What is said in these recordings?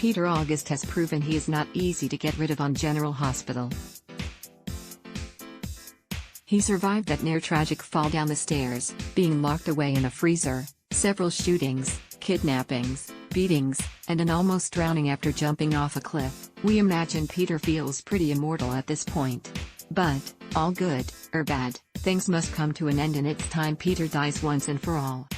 Peter August has proven he is not easy to get rid of on General Hospital. He survived that near-tragic fall down the stairs, being locked away in a freezer, several shootings, kidnappings, beatings, and an almost drowning after jumping off a cliff. We imagine Peter feels pretty immortal at this point. But, all good, or bad, things must come to an end, and it's time Peter dies once and for all.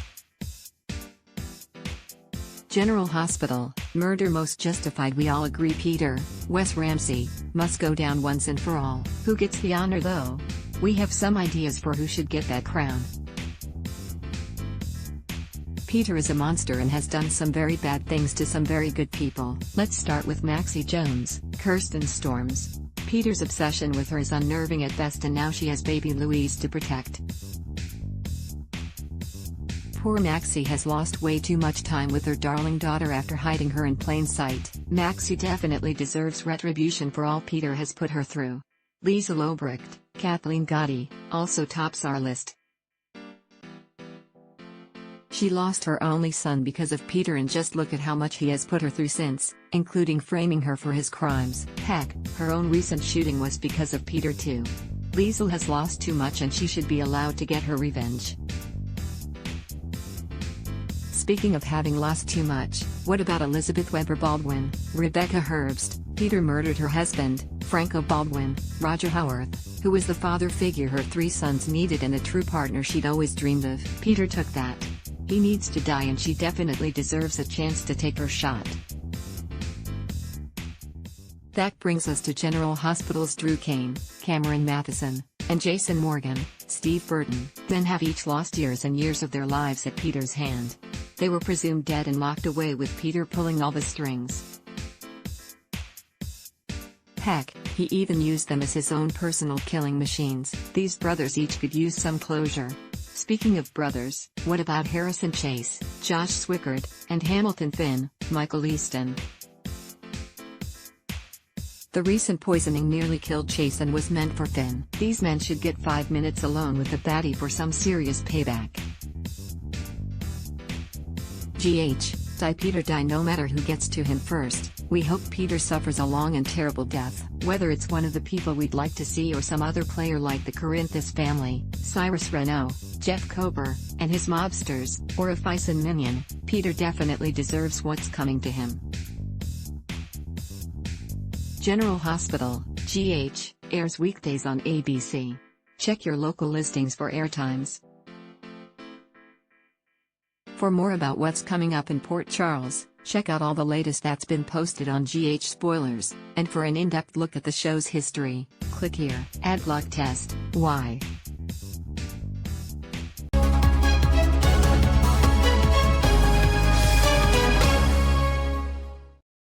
General Hospital, murder most justified. We all agree Peter, Wes Ramsey, must go down once and for all. Who gets the honor though? We have some ideas for who should get that crown. Peter is a monster and has done some very bad things to some very good people. Let's start with Maxie Jones, Kirsten Storms. Peter's obsession with her is unnerving at best, and now she has baby Louise to protect. Poor Maxie has lost way too much time with her darling daughter after hiding her in plain sight. Maxie definitely deserves retribution for all Peter has put her through. Lisa Lobrecht, Kathleen Gotti, also tops our list. She lost her only son because of Peter, and just look at how much he has put her through since, including framing her for his crimes. Heck, her own recent shooting was because of Peter too. Liesl has lost too much and she should be allowed to get her revenge. Speaking of having lost too much, what about Elizabeth Weber Baldwin, Rebecca Herbst? Peter murdered her husband, Franco Baldwin, Roger Howarth, who was the father figure her three sons needed and a true partner she'd always dreamed of. Peter took that. He needs to die, and she definitely deserves a chance to take her shot. That brings us to General Hospital's Drew Kane, Cameron Matheson, and Jason Morgan. Steve Burton. Men have each lost years and years of their lives at Peter's hand. They were presumed dead and locked away with Peter pulling all the strings. Heck, he even used them as his own personal killing machines. These brothers each could use some closure. Speaking of brothers, what about Harrison Chase, Josh Swickard, and Hamilton Finn, Michael Easton? The recent poisoning nearly killed Chase and was meant for Finn. These men should get 5 minutes alone with the baddie for some serious payback. Die Peter, die no matter who gets to him first. We hope Peter suffers a long and terrible death. Whether it's one of the people we'd like to see or some other player like the Corinthus family, Cyrus Renault, Jeff Kober, and his mobsters, or a Fison minion, Peter definitely deserves what's coming to him. General Hospital, GH, airs weekdays on ABC. Check your local listings for airtimes. For more about what's coming up in Port Charles, check out all the latest that's been posted on GH Spoilers, and for an in-depth look at the show's history, click here. Ad block test. Why?